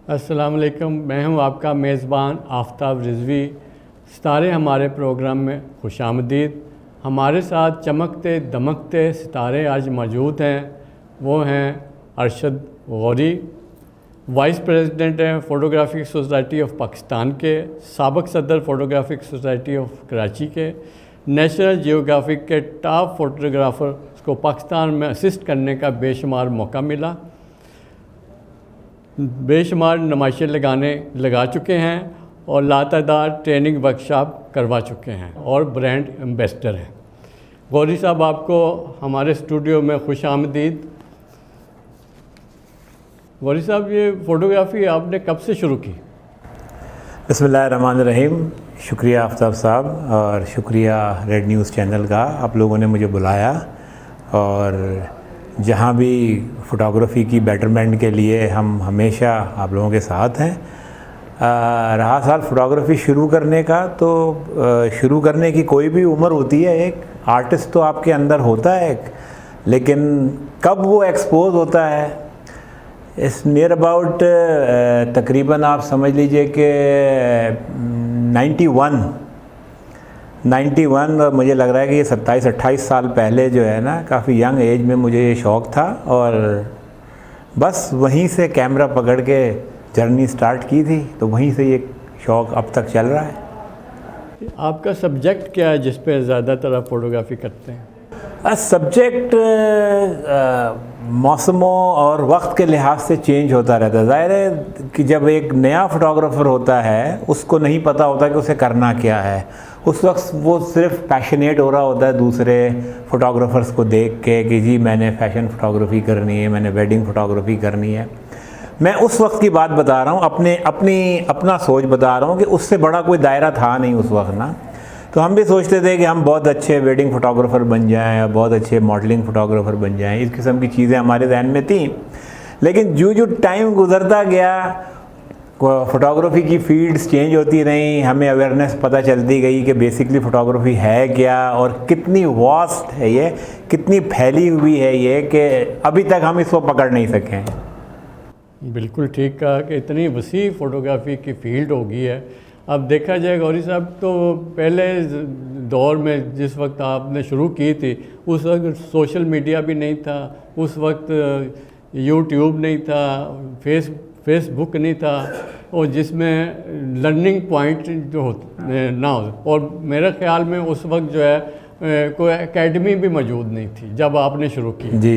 अस्सलाम वालेकुम, मैं हूं आपका मेज़बान आफ्ताब रिजवी। सितारे हमारे प्रोग्राम में खुशामदीद। हमारे साथ चमकते दमकते सितारे आज मौजूद हैं। वो हैं अरशद गौरी, वाइस प्रेसिडेंट हैं फ़ोटोग्राफिक सोसाइटी ऑफ पाकिस्तान के, साबिक़ सदर फ़ोटोग्राफिक सोसाइटी ऑफ कराची के, नेशनल जियोग्राफिक के टॉप फोटोग्राफ़र को पाकिस्तान में असिस्ट करने का बेशुमार मौका मिला। बेशुमार नुमाइशें लगा चुके हैं और लातादार ट्रेनिंग वर्कशॉप करवा चुके हैं और ब्रांड एम्बेसडर हैं। गौरी साहब, आपको हमारे स्टूडियो में खुश आमदीद। गौरी साहब, ये फ़ोटोग्राफ़ी आपने कब से शुरू की? बिस्मिल्लाहिर्रहमानिर्रहीम। शुक्रिया आफ्ताब साहब और शुक्रिया रेड न्यूज़ चैनल का, आप लोगों ने मुझे बुलाया और जहाँ भी फ़ोटोग्राफ़ी की बेटरमेंट के लिए हम हमेशा आप लोगों के साथ हैं। रहा साल फ़ोटोग्राफ़ी शुरू करने का, तो शुरू करने की कोई भी उम्र होती है। एक आर्टिस्ट तो आपके अंदर होता है लेकिन कब वो एक्सपोज होता है, इस नियर अबाउट तकरीबन आप समझ लीजिए कि 91 और मुझे लग रहा है कि ये 27-28 साल पहले जो है ना, काफ़ी यंग एज में मुझे ये शौक़ था और बस वहीं से कैमरा पकड़ के जर्नी स्टार्ट की थी, तो वहीं से ये शौक़ अब तक चल रहा है। आपका सब्जेक्ट क्या है जिस पे ज़्यादातर आप फ़ोटोग्राफ़ी करते हैं? सब्जेक्ट मौसमों और वक्त के लिहाज से चेंज होता रहता है। ज़ाहिर है कि जब एक नया फ़ोटोग्राफ़र होता है उसको नहीं पता होता कि उसे करना क्या है। उस वक्त वो सिर्फ पैशनेट हो रहा होता है दूसरे फ़ोटोग्राफ़र्स को देख के कि जी मैंने फ़ैशन फ़ोटोग्राफ़ी करनी है, मैंने वेडिंग फ़ोटोग्राफ़ी करनी है। मैं उस वक्त की बात बता रहा हूँ, अपना सोच बता रहा हूँ कि उससे बड़ा कोई दायरा था नहीं उस वक्त ना। तो हम भी सोचते थे कि हम बहुत अच्छे वेडिंग फ़ोटोग्राफ़र बन जाएं या बहुत अच्छे मॉडलिंग फ़ोटोग्राफ़र बन जाएं, इस किस्म की चीज़ें हमारे जहन में थी। लेकिन जो टाइम गुज़रता गया, फ़ोटोग्राफ़ी की फ़ील्ड्स चेंज होती रहीं, हमें अवेयरनेस पता चलती गई कि बेसिकली फ़ोटोग्राफ़ी है क्या और कितनी वास्ट है ये, कितनी फैली हुई है ये, कि अभी तक हम इसको पकड़ नहीं सके हैं। बिल्कुल ठीक कहा कि इतनी वसी फ़ोटोग्राफ़ी की फ़ील्ड हो गई है। अब देखा जाए गौरी साहब, तो पहले दौर में जिस वक्त आपने शुरू की थी उस वक्त सोशल मीडिया भी नहीं था, उस वक्त यूट्यूब नहीं था, फेसबुक नहीं था, और जिसमें लर्निंग पॉइंट जो होते ना हो। और मेरे ख़्याल में उस वक्त जो है कोई एकेडमी भी मौजूद नहीं थी जब आपने शुरू की। जी।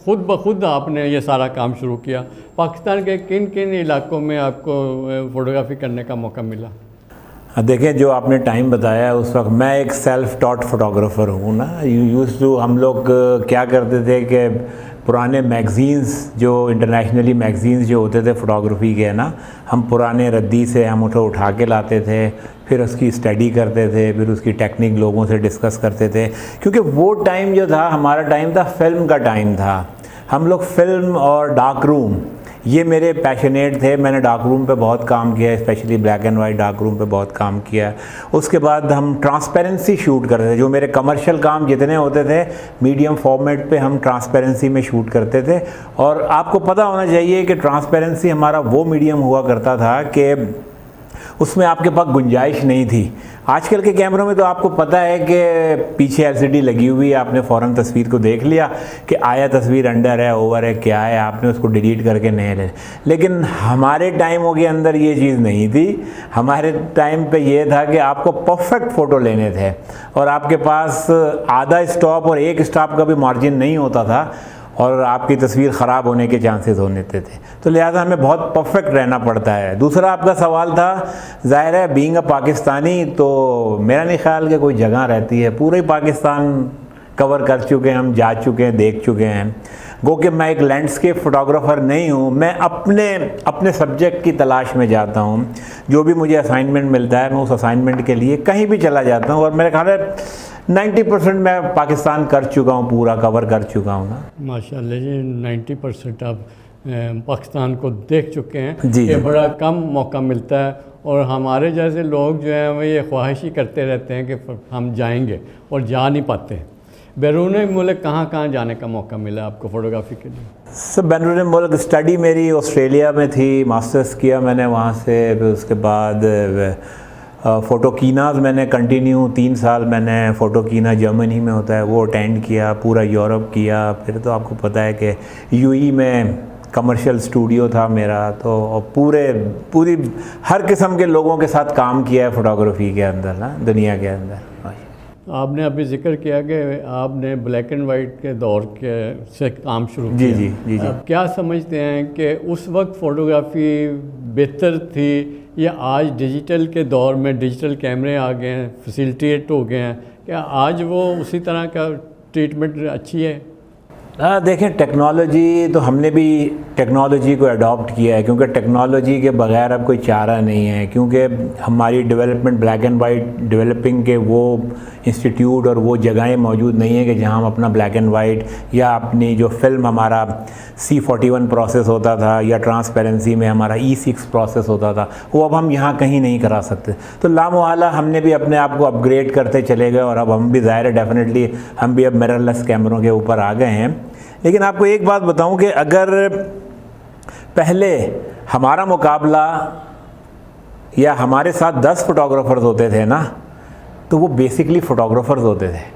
खुद ब खुद आपने ये सारा काम शुरू किया। पाकिस्तान के किन किन इलाकों में आपको फ़ोटोग्राफ़ी करने का मौका मिला? देखें, जो आपने टाइम बताया उस वक्त मैं एक सेल्फ टॉट फ़ोटोग्राफ़र हूँ ना। यूज़ टू हम लोग क्या करते थे कि पुराने मैगज़ीन्स, जो इंटरनेशनली मैगज़ीन्स जो होते थे फ़ोटोग्राफ़ी के ना, हम पुराने रद्दी से हम उठा के लाते थे, फिर उसकी स्टडी करते थे, फिर उसकी टेक्निक लोगों से डिस्कस करते थे। क्योंकि वो टाइम जो था, हमारा टाइम था फ़िल्म का टाइम था। हम लोग फ़िल्म और डार्क रूम, ये मेरे पैशनेट थे। मैंने डार्क रूम पे बहुत काम किया, specially black and white dark room पे बहुत काम किया। उसके बाद हम ट्रांसपेरेंसी शूट करते थे। जो मेरे कमर्शियल काम जितने होते थे, मीडियम फॉर्मेट पे हम ट्रांसपेरेंसी में शूट करते थे। और आपको पता होना चाहिए कि ट्रांसपेरेंसी हमारा वो मीडियम हुआ करता था कि उसमें आपके पास गुंजाइश नहीं थी। आजकल के कैमरों में तो आपको पता है कि पीछे एलसीडी लगी हुई है, आपने फ़ौरन तस्वीर को देख लिया कि आया तस्वीर अंडर है, ओवर है, क्या है, आपने उसको डिलीट करके नहीं ले। लेकिन हमारे टाइमों के अंदर ये चीज़ नहीं थी। हमारे टाइम पे ये था कि आपको परफेक्ट फ़ोटो लेने थे और आपके पास आधा स्टॉप और एक स्टॉप का भी मार्जिन नहीं होता था और आपकी तस्वीर ख़राब होने के चांसेस होने थे। तो लिहाजा हमें बहुत परफेक्ट रहना पड़ता है। दूसरा आपका सवाल था, ज़ाहिर है बीइंग अ पाकिस्तानी, तो मेरा नहीं ख्याल कि कोई जगह रहती है। पूरे ही पाकिस्तान कवर कर चुके हैं हम, जा चुके हैं, देख चुके हैं। गो कि मैं एक लैंडस्केप फ़ोटोग्राफ़र नहीं हूँ, मैं अपने सब्जेक्ट की तलाश में जाता हूँ। जो भी मुझे असाइनमेंट मिलता है मैं उस असाइनमेंट के लिए कहीं भी चला जाता हूँ और मेरे ख्याल है 90% मैं पाकिस्तान कर चुका हूँ, पूरा कवर कर चुका हूँ ना। माशाल्लाह जी, 90% आप पाकिस्तान को देख चुके हैं। जी, ये बड़ा कम मौका मिलता है और हमारे जैसे लोग जो हैं वो ये ख्वाहिश ही करते रहते हैं कि हम जाएंगे और जा नहीं पाते। बैरून मुल्क कहाँ कहाँ जाने का मौका मिला आपको फ़ोटोग्राफी के लिए? सब बैरून मुल्क स्टडी मेरी ऑस्ट्रेलिया में थी, मास्टर्स किया मैंने वहाँ से। फिर उसके बाद फ़ोटोकीनाज मैंने कंटिन्यू 3 साल मैंने फ़ोटोकीना जर्मनी में होता है वो अटेंड किया, पूरा यूरोप किया। फिर तो आपको पता है कि यूएई में कमर्शियल स्टूडियो था मेरा, तो पूरी हर किस्म के लोगों के साथ काम किया है फ़ोटोग्राफी के अंदर ना, दुनिया के अंदर। आपने अभी जिक्र किया कि आपने ब्लैक एंड वाइट के दौर के से काम शुरू किया। जी जी जी जी। अब क्या समझते हैं कि उस वक्त फ़ोटोग्राफी बेहतर थी या आज डिजिटल के दौर में डिजिटल कैमरे आ गए हैं, फैसिलिटेट हो गए हैं, क्या आज वो उसी तरह का ट्रीटमेंट अच्छी है? देखें, टेक्नोलॉजी तो हमने भी टेक्नोलॉजी को अडॉप्ट किया है, क्योंकि टेक्नोलॉजी के बगैर अब कोई चारा नहीं है। क्योंकि हमारी development black and white developing के वो इंस्टीट्यूट और वो जगहें मौजूद नहीं है कि जहां हम अपना ब्लैक एंड वाइट या अपनी जो फिल्म हमारा C41 प्रोसेस होता था या ट्रांसपेरेंसी में हमारा E6 प्रोसेस होता था, वो अब हम यहाँ कहीं नहीं करा सकते। तो लामोहला हमने भी अपने आप को अपग्रेड करते चले गए और अब हम भी ज़ाहिर है डेफिनेटली हम भी अब मिररलेस कैमरों के ऊपर आ गए हैं। लेकिन आपको एक बात बताऊं कि अगर पहले हमारा मुकाबला या हमारे साथ 10 फोटोग्राफर्स होते थे ना, तो वो बेसिकली फ़ोटोग्राफर्स होते थे,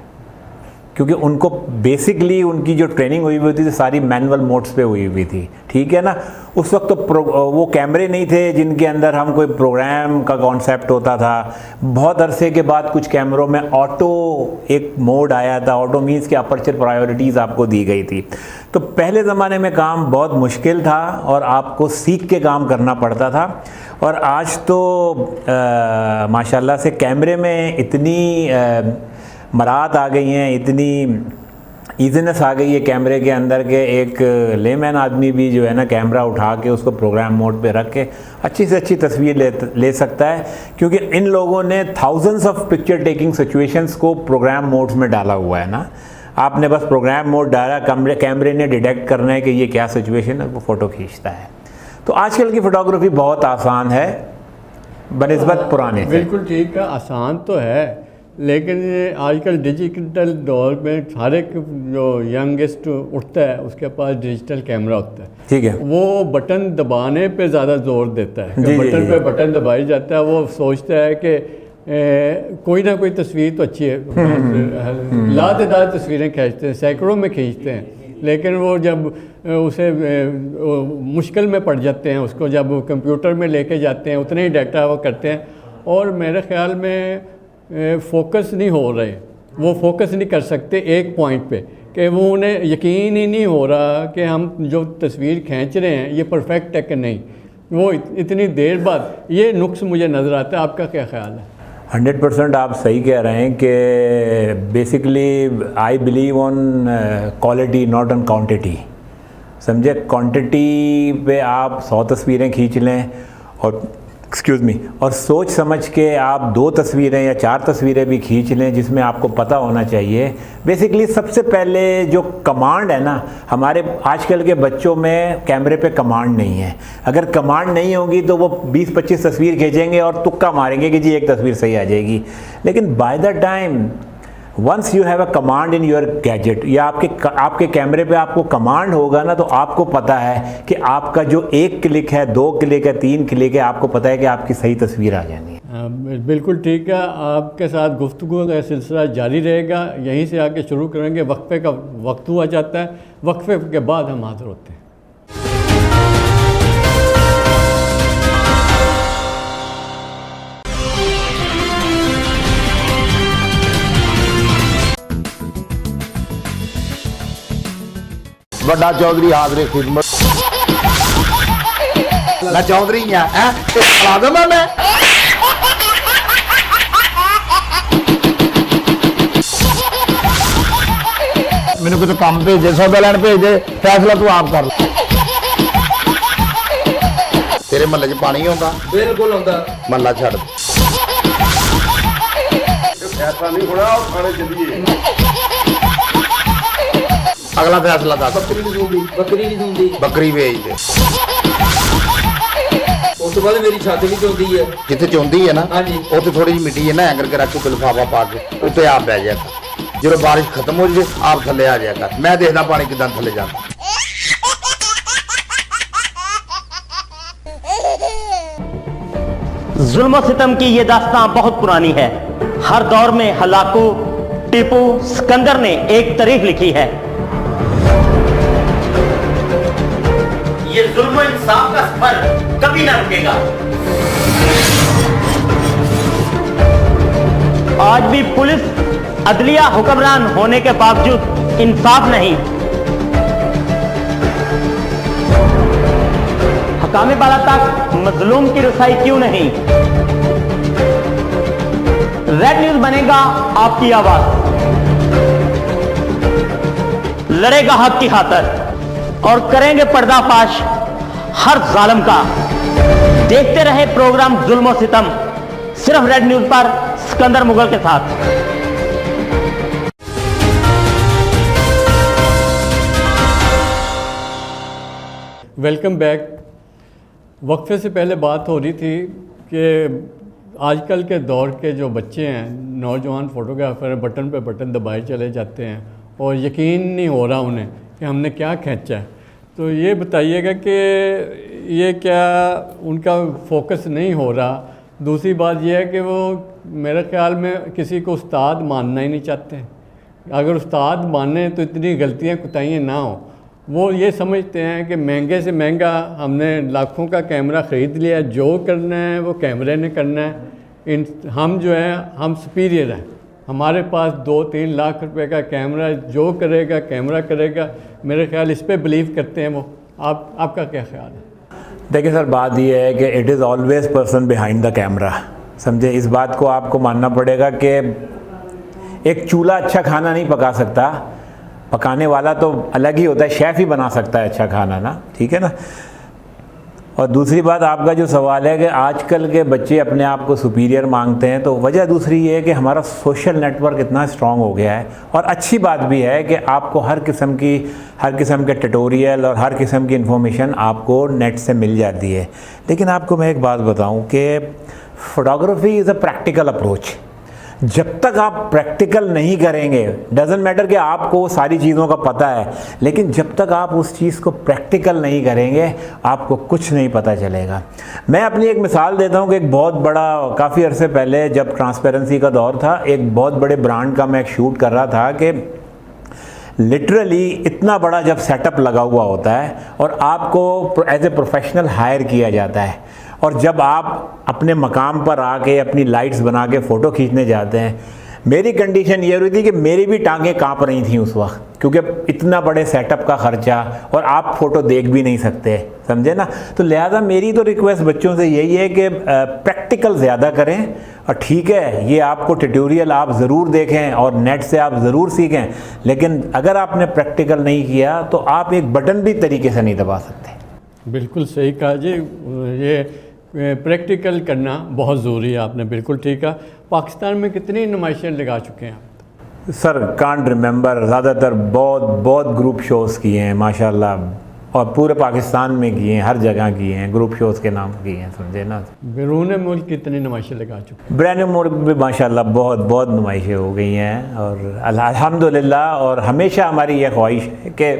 क्योंकि उनको बेसिकली उनकी जो ट्रेनिंग हुई हुई थी सारी मैनुअल मोड्स पे हुई हुई थी, ठीक है ना। उस वक्त तो वो कैमरे नहीं थे जिनके अंदर हम कोई प्रोग्राम का कॉन्सेप्ट होता था। बहुत अरसे के बाद कुछ कैमरों में ऑटो एक मोड आया था। ऑटो मीन्स कि अपर्चर प्रायोरिटीज़ आपको दी गई थी। तो पहले ज़माने में काम बहुत मुश्किल था और आपको सीख के काम करना पड़ता था। और आज तो माशाल्लाह से कैमरे में इतनी मराहत आ गई हैं, इतनी ईजीनेस आ गई है कैमरे के अंदर के एक लेमैन आदमी भी जो है ना कैमरा उठा के उसको प्रोग्राम मोड पे रख के अच्छी से अच्छी तस्वीर ले सकता है, क्योंकि इन लोगों ने thousands of picture taking situations को प्रोग्राम मोड्स में डाला हुआ है ना। आपने बस प्रोग्राम मोड डाला, कैमरे ने डिटेक्ट करना है कि ये क्या सिचुएशन है, वो फ़ोटो खींचता है। तो आजकल की फ़ोटोग्राफी बहुत आसान है बनिस्बत पुराने से। बिल्कुल ठीक है, आसान तो है, लेकिन आजकल डिजिटल दौर में हर एक जो यंगेस्ट उठता है उसके पास डिजिटल कैमरा होता है, ठीक है। वो बटन दबाने पे ज़्यादा जोर देता है कि जी, बटन पे बटन दबाई जाता है। वो सोचता है कि कोई ना कोई तस्वीर तो अच्छी है, लातेदार तस्वीरें खींचते हैं, सैकड़ों में खींचते हैं, लेकिन वो जब उसे मुश्किल में पड़ जाते हैं, उसको जब कंप्यूटर में लेके जाते हैं उतने ही डाटा वो करते हैं और मेरे ख्याल में फोकस नहीं हो रहे, वो फोकस नहीं कर सकते एक पॉइंट पे कि वो उन्हें यकीन ही नहीं हो रहा कि हम जो तस्वीर खींच रहे हैं ये परफेक्ट है कि नहीं। वो इतनी देर बाद ये नुक्स मुझे नज़र आता है। आपका क्या ख्याल है? 100% आप सही कह रहे हैं कि basically I believe on quality not on quantity. समझे, क्वांटिटी पे आप 100 तस्वीरें खींच लें और एक्सक्यूज़ मी और सोच समझ के आप 2 तस्वीरें या 4 तस्वीरें भी खींच लें जिसमें आपको पता होना चाहिए। बेसिकली सबसे पहले जो कमांड है ना, हमारे आजकल के बच्चों में कैमरे पे कमांड नहीं है। अगर कमांड नहीं होगी तो वो 20-25 तस्वीर खींचेंगे और तुक्का मारेंगे कि जी एक तस्वीर सही आ जाएगी। लेकिन by the time once you have a command in your gadget या आपके कैमरे पे आपको कमांड होगा ना, तो आपको पता है कि आपका जो 1 क्लिक है, 2 क्लिक है, 3 क्लिक है, आपको पता है कि आपकी सही तस्वीर आ जानी है। बिल्कुल ठीक है, आपके साथ गुफ्तगू का सिलसिला जारी रहेगा। यहीं से आके शुरू करेंगे, वक्फे का वक्त हुआ जाता है, वक्फे के बाद हम हाजिर होते हैं। ਵੱਡਾ ਚੌਧਰੀ ਹਾਜ਼ਰੇ ਖਿਦਮਤ। ਮੈਂ ਚੌਧਰੀ ਆ ਹੈ ਖਲਾ ਦਵਾਂ ਮੈਂ। ਮੈਨੂੰ ਕਿਤੇ ਕੰਮ ਭੇਜੇ, ਸੌਦਾ ਲੈਣ ਭੇਜੇ, ਫੈਸਲਾ ਤੂੰ ਆਪ ਕਰ ਲੈ। ਤੇਰੇ ਮਹੱਲੇ 'ਚ ਪਾਣੀ ਆਉਂਦਾ? ਬਿਲਕੁਲ ਆਉਂਦਾ। ਮਹੱਲਾ ਛੱਡ ਦੇ। ਫੈਸਲਾ ਨਹੀਂ ਹੋਣਾ, ਉਹ ਥਾਣੇ ਚੱਲੀਏ। अगला फैसला था बकरी नहीं दूंगी बकरी बेच दे। उस तो बाद मेरी छत भी चौंदी है, जिथे चौंदी है ना उत्थे थोड़ी जी मिट्टी है ना, एंकर के रख के लिफाफा पा के उत्ते आप बह जाए। ਜਦੋਂ ਬਾਰਿਸ਼ ਖਤਮ ਹੋ ਜੇ ਆਪ ਥੱਲੇ ਆ ਜਾਇਆ ਕਰ। ਮੈਂ ਦੇਖਦਾ ਪਾਣੀ ਕਿਦਾਂ ਥੱਲੇ ਜਾਂਦਾ। जुल्म सितम की ये दास्तां बहुत पुरानी है। हर दौर में हलाकू, टीपू, सिकंदर ने एक तारीख लिखी है। ये जुल्म इंसाफ का सफर कभी ना रुकेगा। आज भी पुलिस अदलिया हुक्मरान होने के बावजूद इंसाफ नहीं। हकामे बाला तक मजलूम की रसाई क्यों नहीं? रेड न्यूज बनेगा आपकी आवाज, लड़ेगा हक की खातर और करेंगे पर्दाफाश हर जालिम का। देखते रहे प्रोग्राम जुल्म और सितम, सिर्फ रेड न्यूज पर सिकंदर मुगल के साथ। Welcome back. वक्फे से पहले बात हो रही थी कि आजकल के दौर के जो बच्चे हैं, नौजवान फ़ोटोग्राफ़र बटन पे बटन दबाए चले जाते हैं और यकीन नहीं हो रहा उन्हें कि हमने क्या खींचा है। तो ये बताइएगा कि ये क्या उनका फोकस नहीं हो रहा? दूसरी बात यह है कि वो मेरे ख़्याल में किसी को उस्ताद मानना ही नहीं चाहते। अगर उस्ताद माने तो इतनी गलतियाँ कुताहियाँ ना हो। वो ये समझते हैं कि महंगे से महंगा हमने लाखों का कैमरा ख़रीद लिया, जो करना है वो कैमरे ने करना है। हम जो है हम सुपीरियर हैं, हमारे पास 2-3 लाख रुपए का कैमरा, जो करेगा कैमरा करेगा। मेरे ख्याल इस पे बिलीव करते हैं वो। आपका क्या ख्याल है? देखिए सर, बात ये है कि it is always person behind the camera. समझे, इस बात को आपको मानना पड़ेगा कि एक चूल्हा अच्छा खाना नहीं पका सकता, पकाने वाला तो अलग ही होता है, शेफ़ ही बना सकता है अच्छा खाना ना, ठीक है ना। और दूसरी बात, आपका जो सवाल है कि आजकल के बच्चे अपने आप को सुपीरियर मांगते हैं, तो वजह दूसरी ये है कि हमारा सोशल नेटवर्क इतना स्ट्रॉन्ग हो गया है। और अच्छी बात भी है कि आपको हर किस्म के ट्यूटोरियल और हर किस्म की इन्फॉर्मेशन आपको नेट से मिल जाती है। लेकिन आपको मैं एक बात बताऊं कि photography is a practical approach. जब तक आप प्रैक्टिकल नहीं करेंगे, डजेंट मैटर कि आपको सारी चीज़ों का पता है, लेकिन जब तक आप उस चीज़ को प्रैक्टिकल नहीं करेंगे आपको कुछ नहीं पता चलेगा। मैं अपनी एक मिसाल देता हूँ कि एक बहुत बड़ा, काफ़ी अरसे पहले जब ट्रांसपेरेंसी का दौर था, एक बहुत बड़े ब्रांड का मैं एक शूट कर रहा था कि लिटरली इतना बड़ा जब सेटअप लगा हुआ होता है और आपको एज ए प्रोफेशनल हायर किया जाता है, और जब आप अपने मकाम पर आके अपनी लाइट्स बना के फ़ोटो खींचने जाते हैं, मेरी कंडीशन ये हुई थी कि मेरी भी टांगें कांप रही थी उस वक्त, क्योंकि इतना बड़े सेटअप का ख़र्चा और आप फ़ोटो देख भी नहीं सकते, समझे ना। तो लिहाजा मेरी तो रिक्वेस्ट बच्चों से यही है कि प्रैक्टिकल ज़्यादा करें। और ठीक है, ये आपको ट्यूटोरियल आप ज़रूर देखें और नेट से आप ज़रूर सीखें, लेकिन अगर आपने प्रैक्टिकल नहीं किया तो आप एक बटन भी तरीके से नहीं दबा सकते। बिल्कुल सही कहा जी, ये प्रैक्टिकल करना बहुत ज़रूरी है। आपने बिल्कुल ठीक कहा। पाकिस्तान में कितनी नुमाइशें लगा चुके हैं आप? सर कांट रिमेंबर, ज़्यादातर बहुत ग्रुप शोज़ किए हैं माशाल्लाह, और पूरे पाकिस्तान में किए हैं, हर जगह किए हैं, ग्रुप शोज़ के नाम किए हैं, समझे ना। बैरून मुल्क कितनी नुमाइशें लगा चुके हैं? बैरून मुल्क भी माशाल्लाह बहुत नुमाइशें हो गई हैं, और अल्हम्दुलिल्लाह। और हमेशा हमारी ये ख्वाहिश है कि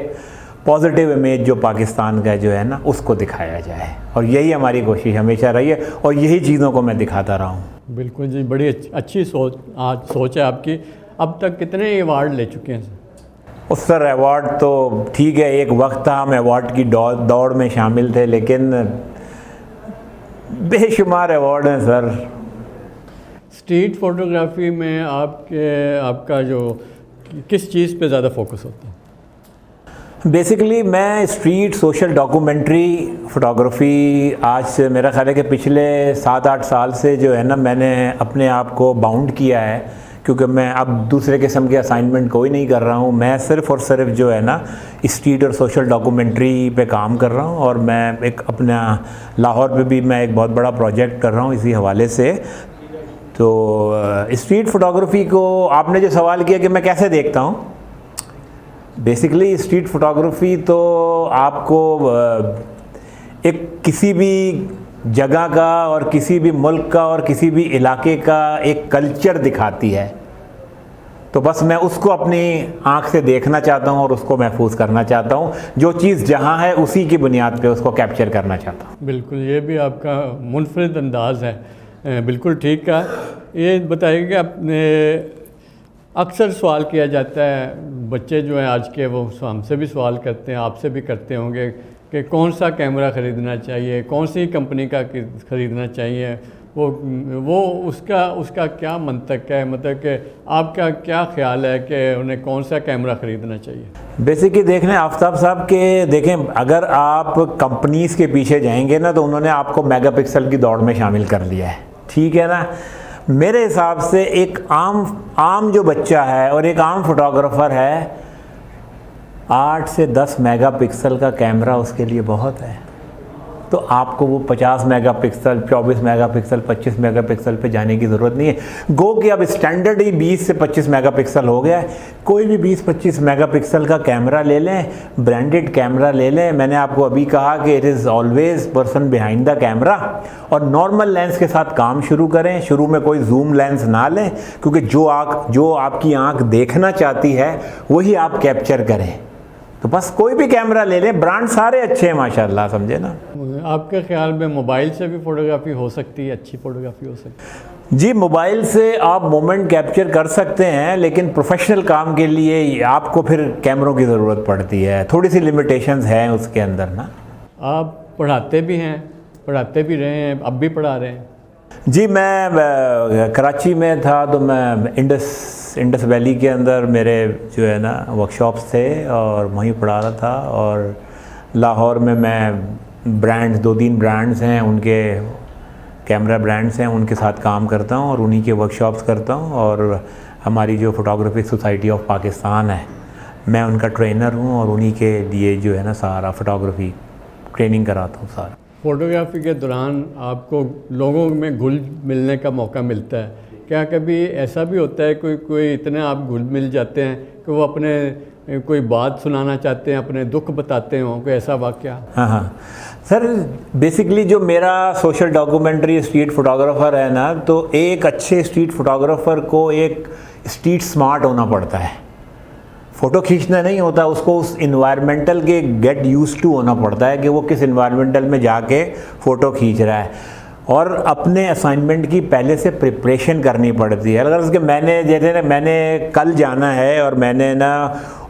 पॉजिटिव इमेज जो पाकिस्तान का जो है ना, उसको दिखाया जाए, और यही हमारी कोशिश हमेशा रही है और यही चीज़ों को मैं दिखाता रहा हूँ। बिल्कुल जी, बड़ी अच्छी सोच है आपकी। अब तक कितने अवार्ड ले चुके हैं? उस सर अवार्ड तो ठीक है, एक वक्त था हम अवार्ड की दौड़ में शामिल थे, लेकिन बेशुमार अवार्ड हैं सर। स्ट्रीट फोटोग्राफी में आपका जो किस चीज़ पे ज़्यादा फोकस होता है? बेसिकली मैं स्ट्रीट सोशल डॉक्यूमेंट्री फ़ोटोग्राफ़ी आज से मेरा ख्याल है कि पिछले 7-8 साल से जो है ना, मैंने अपने आप को बाउंड किया है, क्योंकि मैं अब दूसरे किस्म के असाइनमेंट कोई नहीं कर रहा हूँ। मैं सिर्फ़ और सिर्फ जो है ना स्ट्रीट और सोशल डॉक्यूमेंट्री पे काम कर रहा हूँ, और मैं एक अपना लाहौर पे भी मैं एक बहुत बड़ा प्रोजेक्ट कर रहा हूँ इसी हवाले से। तो स्ट्रीट फ़ोटोग्राफ़ी को आपने जो सवाल किया कि मैं कैसे देखता हूँ, बेसिकली स्ट्रीट फ़ोटोग्राफ़ी तो आपको एक किसी भी जगह का और किसी भी मुल्क का और किसी भी इलाके का एक कल्चर दिखाती है। तो बस मैं उसको अपनी आँख से देखना चाहता हूँ और उसको महफूज करना चाहता हूँ। जो चीज़ जहाँ है उसी की बुनियाद पे उसको कैप्चर करना चाहता हूँ। बिल्कुल, ये भी आपका मुनफरिद अंदाज़ है, बिल्कुल ठीक का। ये बताइए कि आपने अक्सर सवाल किया जाता है, बच्चे जो हैं आज के वो हमसे भी सवाल करते हैं, आपसे भी करते होंगे कि कौन सा कैमरा ख़रीदना चाहिए, कौन सी कंपनी का ख़रीदना चाहिए, वो उसका क्या मंतक है, मतलब कि आपका क्या ख्याल है कि उन्हें कौन सा कैमरा ख़रीदना चाहिए? बेसिकली देख लें आफ्ताब साहब के, देखें अगर आप कंपनीज़ के पीछे जाएंगे ना तो उन्होंने आपको मेगापिक्सल की दौड़ में शामिल कर लिया है, ठीक है ना। मेरे हिसाब से एक आम जो बच्चा है और एक आम फोटोग्राफ़र है, 8 से 10 मेगापिक्सल का कैमरा उसके लिए बहुत है। तो आपको वो 50 मेगापिक्सल, 24 मेगापिक्सल, 25 मेगापिक्सल पे जाने की ज़रूरत नहीं है। गो कि अब स्टैंडर्ड ही 20 से 25 मेगापिक्सल हो गया है। कोई भी 20-25 मेगापिक्सल का कैमरा ले लें, ब्रांडेड कैमरा ले लें। मैंने आपको अभी कहा कि it is always person behind the camera, और नॉर्मल लेंस के साथ काम शुरू करें। शुरू में कोई जूम लेंस ना लें, क्योंकि जो आपकी आँख देखना चाहती है वही आप कैप्चर करें। तो बस कोई भी कैमरा ले लें, ब्रांड सारे अच्छे हैं माशाल्लाह, समझे ना। आपके ख्याल में मोबाइल से भी फ़ोटोग्राफी हो सकती है, अच्छी फ़ोटोग्राफी हो सकती है? जी, मोबाइल से आप मोमेंट कैप्चर कर सकते हैं, लेकिन प्रोफेशनल काम के लिए आपको फिर कैमरों की ज़रूरत पड़ती है। थोड़ी सी लिमिटेशंस हैं उसके अंदर ना। आप पढ़ाते भी हैं, पढ़ाते भी रहे हैं, अब भी पढ़ा रहे हैं? जी, मैं कराची में था तो मैं इंडस वैली के अंदर मेरे जो है ना वर्कशॉप्स थे और वहीं पढ़ा रहा था। और लाहौर में मैं ब्रांड्स, 2-3 ब्रांड्स हैं, उनके कैमरा ब्रांड्स हैं, उनके साथ काम करता हूं और उन्हीं के वर्कशॉप्स करता हूं। और हमारी जो फोटोग्राफिक सोसाइटी ऑफ पाकिस्तान है, मैं उनका ट्रेनर हूं और उन्हीं के लिए जो है ना सारा फोटोग्राफी ट्रेनिंग कराता हूँ सारा। फ़ोटोग्राफी के दौरान आपको लोगों में घुल मिलने का मौका मिलता है क्या? कभी ऐसा भी होता है कोई इतने आप घुल मिल जाते हैं कि वो अपने कोई बात सुनाना चाहते हैं, अपने दुख बताते हों, कोई ऐसा वाक़या? हाँ सर, बेसिकली जो मेरा सोशल डॉक्यूमेंट्री स्ट्रीट फोटोग्राफ़र है ना, तो एक अच्छे स्ट्रीट फोटोग्राफ़र को एक स्ट्रीट स्मार्ट होना पड़ता है। फ़ोटो खींचना नहीं होता, उसको उस इन्वायरमेंटल के गेट यूज्ड टू होना पड़ता है कि वो किस इन्वायरमेंटल में जाके फ़ोटो खींच रहा है। और अपने असाइनमेंट की पहले से प्रिपरेशन करनी पड़ती है। अगर उसके मैंने कल जाना है और मैंने ना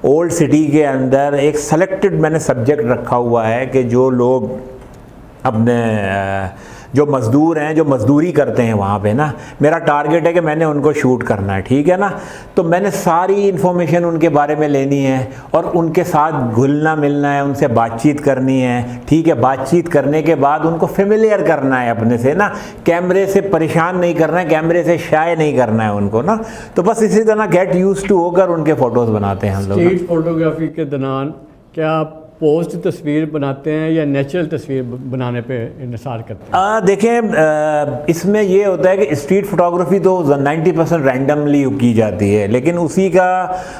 ओल्ड सिटी के अंदर एक सेलेक्टेड मैंने सब्जेक्ट रखा हुआ है कि जो लोग अपने जो मज़दूर हैं, जो मज़दूरी करते हैं वहाँ पे ना, मेरा टारगेट है कि मैंने उनको शूट करना है, ठीक है ना। तो मैंने सारी इन्फॉर्मेशन उनके बारे में लेनी है और उनके साथ घुलना मिलना है, उनसे बातचीत करनी है, ठीक है। बातचीत करने के बाद उनको फेमिलियर करना है अपने से ना, कैमरे से परेशान नहीं करना है, कैमरे से शाय नहीं करना है उनको ना। तो बस इसी तरह गेट यूज्ड टू होकर उनके फ़ोटोज़ बनाते हैं हम लोग। स्ट्रीट फोटोग्राफी के दौरान क्या आप पोस्ट तस्वीर बनाते हैं या नेचुरल तस्वीर बनाने पे इंसार करते हैं? देखें, इसमें ये होता है कि स्ट्रीट फोटोग्राफी तो 90% रैंडमली की जाती है, लेकिन उसी का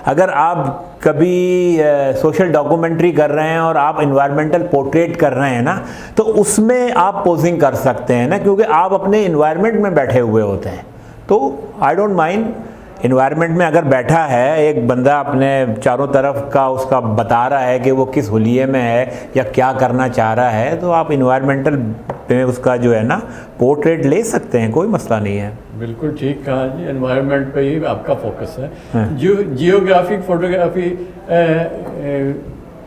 अगर आप कभी सोशल डॉक्यूमेंट्री कर रहे हैं और आप इन्वायरमेंटल पोर्ट्रेट कर रहे हैं ना, तो उसमें आप पोजिंग कर सकते हैं ना, क्योंकि आप अपने इन्वायरमेंट में बैठे हुए होते हैं। तो आई डोंट माइंड, इन्वायरमेंट में अगर बैठा है एक बंदा, अपने चारों तरफ का उसका बता रहा है कि वो किस हुलिये में है या क्या करना चाह रहा है, तो आप इन्वायरमेंटल पे उसका जो है ना पोर्ट्रेट ले सकते हैं, कोई मसला नहीं है। बिल्कुल ठीक कहा जी, एनवायरनमेंट पे ही आपका फोकस है। जियोग्राफिक फोटोग्राफी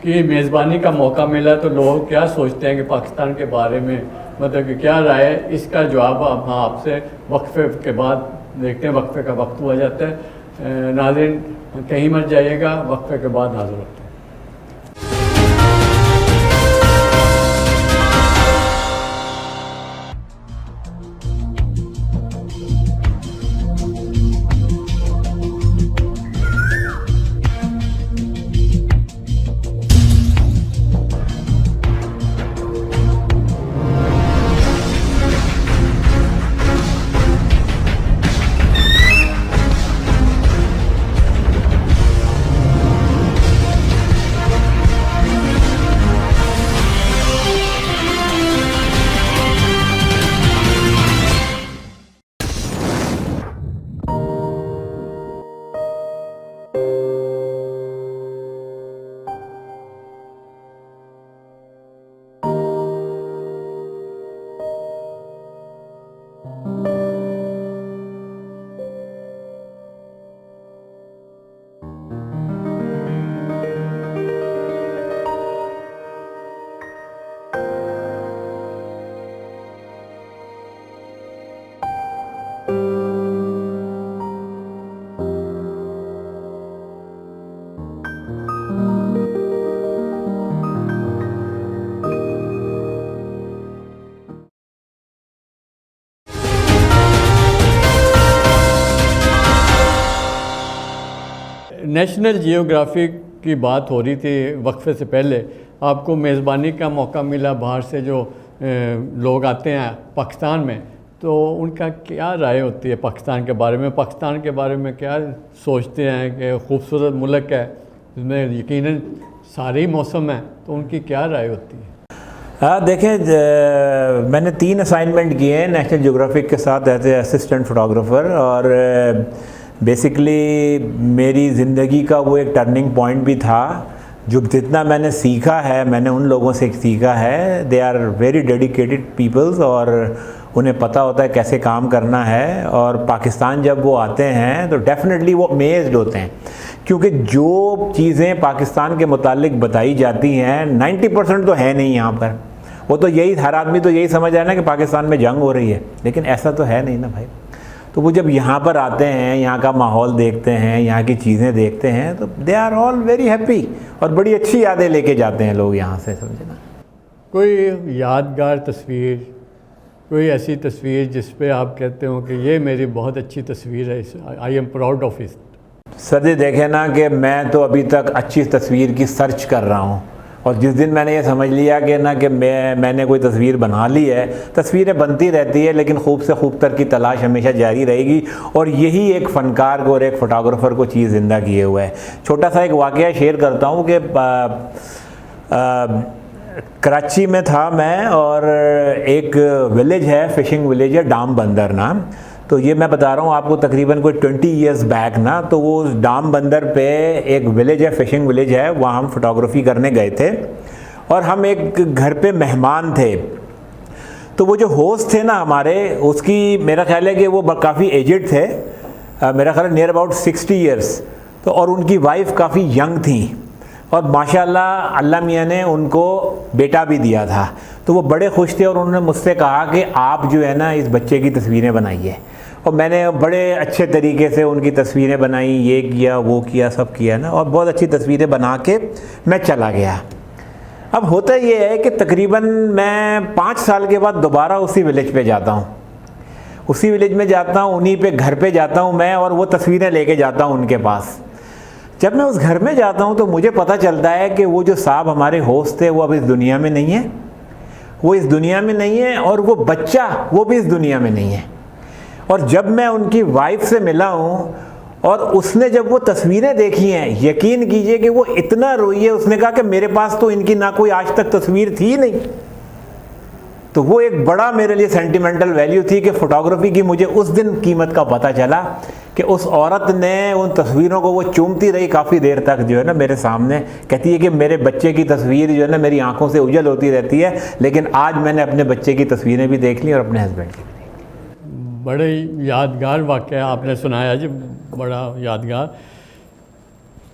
की मेज़बानी का मौका मिला तो लोग क्या सोचते हैं कि पाकिस्तान के बारे में, मतलब कि क्या राय है, इसका जवाब हम आपसे वक्फे के बाद देखते हैं। वक्फे का वक्त हुआ जाता है। नाज़रीन कहीं मत जाइएगा, वक्फे के बाद हाज़िर होते हैं। नेशनल जियोग्राफी की बात हो रही थी वक्फे से पहले, आपको मेज़बानी का मौका मिला, बाहर से जो लोग आते हैं पाकिस्तान में, तो उनका क्या राय होती है पाकिस्तान के बारे में? पाकिस्तान के बारे में क्या सोचते हैं कि खूबसूरत मुल्क है, इसमें यकीनन सारे ही मौसम हैं, तो उनकी क्या राय होती है? हाँ देखें, मैंने 3 असाइनमेंट किए हैं नेशनल ज्योग्राफिक के साथ एज ए असिस्टेंट फ़ोटोग्राफ़र, और बेसिकली मेरी ज़िंदगी का वो एक टर्निंग पॉइंट भी था। जो जितना मैंने सीखा है, मैंने उन लोगों से सीखा है। They are very dedicated peoples, और उन्हें पता होता है कैसे काम करना है। और पाकिस्तान जब वो आते हैं तो डेफिनेटली वो अमेज्ड होते हैं, क्योंकि जो चीज़ें पाकिस्तान के मुतालिक बताई जाती हैं 90% तो है नहीं यहाँ पर। वो तो यही, हर आदमी तो यही समझ आए ना कि पाकिस्तान में जंग हो रही है, लेकिन ऐसा तो है नहीं ना भाई। तो वो जब यहाँ पर आते हैं, यहाँ का माहौल देखते हैं, यहाँ की चीज़ें देखते हैं, तो they are all very happy, और बड़ी अच्छी यादें लेके जाते हैं लोग यहाँ से, समझे ना। कोई यादगार तस्वीर, कोई ऐसी तस्वीर जिस पे आप कहते हो कि ये मेरी बहुत अच्छी तस्वीर है, I am proud of it? Sir ji देखें ना कि मैं तो अभी तक अच्छी तस्वीर की सर्च कर रहा हूँ, और जिस दिन मैंने ये समझ लिया कि ना कि मैंने कोई तस्वीर बना ली है, तस्वीरें बनती रहती है लेकिन खूब से खूबतर की तलाश हमेशा जारी रहेगी, और यही एक फ़नकार को और एक फ़ोटोग्राफ़र को चीज़ ज़िंदा किए हुआ है। छोटा सा एक वाक़या शेयर करता हूँ कि कराची में था मैं, और एक विलेज है, फ़िशिंग विलेज है, डाम बंदर नाम। तो ये मैं बता रहा हूँ आपको तकरीबन कोई 20 ईयर्स बैक ना, तो वो डाम बंदर पे एक विलेज है, फ़िशिंग विलेज है, वहाँ हम फ़ोटोग्राफ़ी करने गए थे, और हम एक घर पे मेहमान थे। तो वो जो होस्ट थे ना हमारे, उसकी मेरा ख्याल है कि वो काफ़ी एजेड थे, मेरा ख्याल है नियर अबाउट 60 ईयर्स। तो और उनकी वाइफ काफ़ी यंग थी, और माशाल्लाह अल्लाह मियाँ ने उनको बेटा भी दिया था। तो वो बड़े खुश थे, और उन्होंने मुझसे कहा कि आप जो है ना इस बच्चे की तस्वीरें बनाइए। और मैंने बड़े अच्छे तरीके से उनकी तस्वीरें बनाई, ये किया वो किया सब किया ना, और बहुत अच्छी तस्वीरें बना के मैं चला गया। अब होता ये है कि तकरीबन मैं 5 साल के बाद दोबारा उसी विलेज पे जाता हूँ, उसी विलेज में जाता हूँ, उन्हीं पे घर पे जाता हूँ मैं, और वो तस्वीरें लेके जाता हूँ उनके पास। जब मैं उस घर में जाता हूँ तो मुझे पता चलता है कि वो जो साहब हमारे होस्ट थे वो अब इस दुनिया में नहीं है, वो इस दुनिया में नहीं है, और वो बच्चा वो भी इस दुनिया में नहीं है। और जब मैं उनकी वाइफ से मिला हूँ, और उसने जब वो तस्वीरें देखी हैं, यकीन कीजिए कि वो इतना रोई है। उसने कहा कि मेरे पास तो इनकी ना कोई आज तक तस्वीर थी नहीं। तो वो एक बड़ा मेरे लिए सेंटिमेंटल वैल्यू थी कि फ़ोटोग्राफी की मुझे उस दिन कीमत का पता चला कि उस औरत ने उन तस्वीरों को वो चूमती रही काफ़ी देर तक, जो है ना मेरे सामने, कहती है कि मेरे बच्चे की तस्वीर जो है ना मेरी आंखों से उजल होती रहती है, लेकिन आज मैंने अपने बच्चे की तस्वीरें भी देख ली और अपने हस्बैंड की भी। बड़े यादगार वाक़या आपने सुनाया जी, बड़ा यादगार।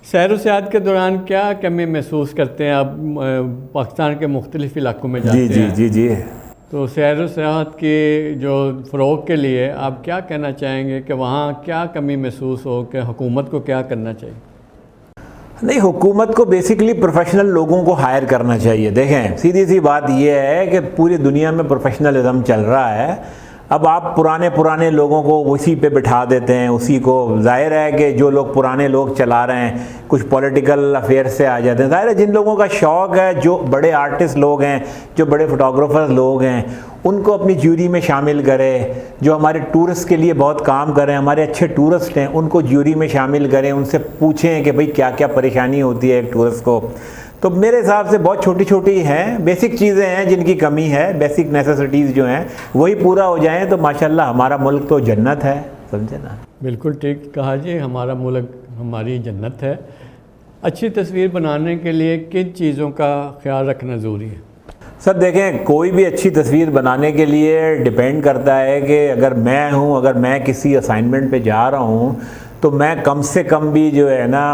सैर व सयाहत के दौरान क्या कमी महसूस करते हैं आप? पाकिस्तान के मुख्तलिफ़ इलाकों में जाते हैं, जी। तो सैर व सयाहत की जो फ़रोग़ के लिए आप क्या कहना चाहेंगे कि वहाँ क्या कमी महसूस हो, कि हुकूमत को क्या करना चाहिए? नहीं, हुकूमत को बेसिकली प्रोफेशनल लोगों को हायर करना चाहिए। देखें, सीधी सी बात यह है कि पूरी दुनिया में प्रोफेशनलिज्म चल रहा है। अब आप पुराने लोगों को उसी पे बिठा देते हैं, उसी को, जाहिर है कि जो लोग पुराने लोग चला रहे हैं, कुछ पॉलिटिकल अफेयर से आ जाते हैं। जाहिर है जिन लोगों का शौक़ है, जो बड़े आर्टिस्ट लोग हैं, जो बड़े फ़ोटोग्राफ़र लोग हैं, उनको अपनी ज्यूरी में शामिल करें। जो हमारे टूरिस्ट के लिए बहुत काम कर रहे हैं, हमारे अच्छे टूरिस्ट हैं, उनको ज्यूरी में शामिल करें, उनसे पूछें कि भाई क्या क्या परेशानी होती है एक टूरिस्ट को। तो मेरे हिसाब से बहुत छोटी छोटी हैं, बेसिक चीज़ें हैं जिनकी कमी है, बेसिक नेसेसिटीज़ जो हैं वही पूरा हो जाएं तो माशाल्लाह हमारा मुल्क तो जन्नत है, समझे ना। बिल्कुल ठीक कहा जी, हमारा मुल्क हमारी जन्नत है। अच्छी तस्वीर बनाने के लिए किन चीज़ों का ख्याल रखना ज़रूरी है? सर देखें, कोई भी अच्छी तस्वीर बनाने के लिए डिपेंड करता है कि अगर मैं किसी असाइनमेंट पे जा रहा हूँ तो मैं कम से कम भी जो है ना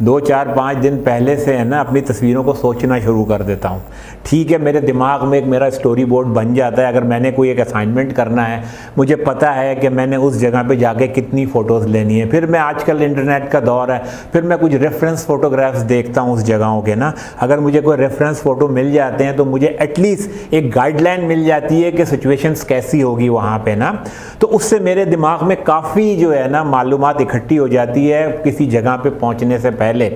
2, 4, 5 दिन पहले से है ना अपनी तस्वीरों को सोचना शुरू कर देता हूँ। ठीक है, मेरे दिमाग में एक मेरा स्टोरी बोर्ड बन जाता है। अगर मैंने कोई एक असाइनमेंट करना है, मुझे पता है कि मैंने उस जगह पे जाके कितनी फ़ोटोज़ लेनी है। फिर मैं, आजकल इंटरनेट का दौर है, फिर मैं कुछ रेफरेंस फ़ोटोग्राफ्स देखता हूँ उस जगहों के ना। अगर मुझे कोई रेफरेंस फ़ोटो मिल जाते हैं तो मुझे एटलीस्ट एक गाइडलाइन मिल जाती है कि सिचुएशंस कैसी होगी वहाँ पे ना। तो उससे मेरे दिमाग में काफ़ी जो है ना मालूमात इकट्ठी हो जाती है किसी जगह पे पहुँचने से पहले।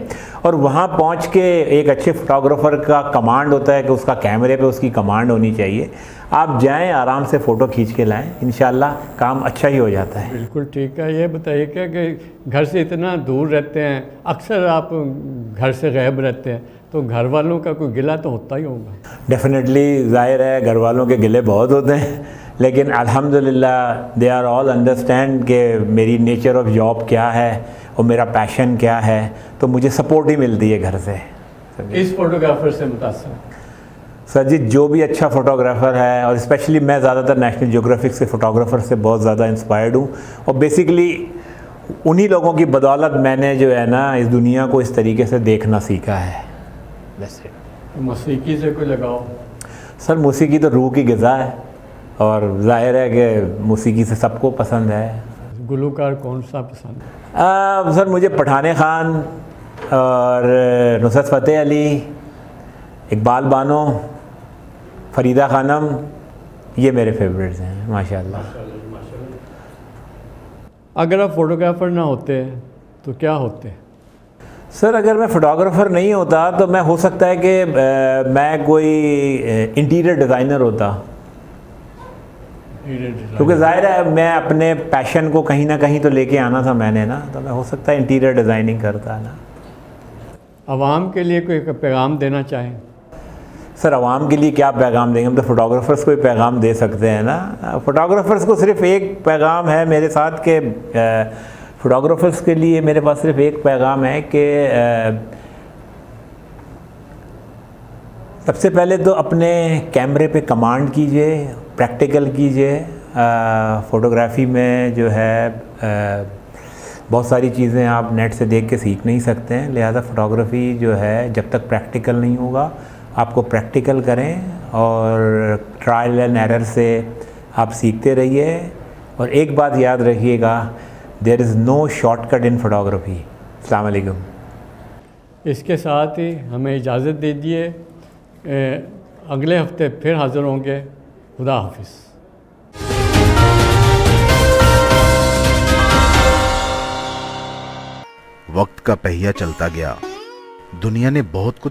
और वहाँ पहुँच के एक अच्छे फ़ोटोग्राफ़र का कमांड होता है कि उसका कैमरे पे उसकी कमांड होनी चाहिए। आप जाएं, आराम से फ़ोटो खींच के लाएं, इंशाल्लाह काम अच्छा ही हो जाता है। बिल्कुल ठीक है। ये बताइए क्या कि घर से इतना दूर रहते हैं, अक्सर आप घर से गायब रहते हैं, तो घर वालों का कोई गिला तो होता ही होगा। डेफिनेटली, ज़ाहिर है घर वालों के गिले बहुत होते हैं, लेकिन अल्हम्दुलिल्लाह दे आर ऑल अंडरस्टैंड कि मेरी नेचर ऑफ जॉब क्या है और मेरा पैशन क्या है, तो मुझे सपोर्ट ही मिलती है घर से। इस फोटोग्राफर से मुतासर सर जी, जो भी अच्छा फ़ोटोग्राफ़र है, और स्पेशली मैं ज़्यादातर नेशनल ज्योग्राफिक से फ़ोटोग्राफ़र से बहुत ज़्यादा इंस्पायर्ड हूँ। और बेसिकली उन्हीं लोगों की बदौलत मैंने जो है ना इस दुनिया को इस तरीके से देखना सीखा है। मौसीकी से कोई लगाओ? सर, मौसीकी तो रूह की ग़िज़ा है और ज़ाहिर है कि मौसीकी से सबको पसंद है। गुलूकार कौन सा पसंद है? सर, मुझे पठान खान और नुसरत फ़तेह अली, इकबाल बानो, फरीदा खानम, ये मेरे फेवरेट्स हैं माशाल्लाह। अगर आप फोटोग्राफर ना होते तो क्या होते? सर, अगर मैं फ़ोटोग्राफ़र नहीं होता तो मैं, हो सकता है कि मैं कोई इंटीरियर डिज़ाइनर होता, क्योंकि ज़ाहिर है मैं अपने पैशन को कहीं ना कहीं तो लेके आना था मैंने ना, तो मैं हो सकता है इंटीरियर डिज़ाइनिंग करता ना। आवाम के लिए कोई पैगाम देना चाहें? सर, आवाम के लिए क्या पैगाम देंगे, हम तो फ़ोटोग्राफ़र्स को ही पैगाम दे सकते हैं ना। फ़ोटोग्राफ़र्स को सिर्फ एक पैगाम है मेरे साथ के, फ़ोटोग्राफ़र्स के लिए मेरे पास सिर्फ एक पैगाम है कि सबसे पहले तो अपने कैमरे पे कमांड कीजिए, प्रैक्टिकल कीजिए। फ़ोटोग्राफ़ी में जो है बहुत सारी चीज़ें आप नेट से देख के सीख नहीं सकते हैं, लिहाजा फ़ोटोग्राफ़ी जो है जब तक प्रैक्टिकल नहीं होगा, आपको प्रैक्टिकल करें और ट्रायल एंड एरर से आप सीखते रहिए। और एक बात याद रखिएगा, there is no shortcut in photography. अस्सलाम वालेकुम। इसके साथ ही हमें इजाज़त दीजिए, अगले हफ्ते फिर हाज़िर होंगे। खुदा हाफिज़। वक्त का पहिया चलता गया, दुनिया ने बहुत कुछ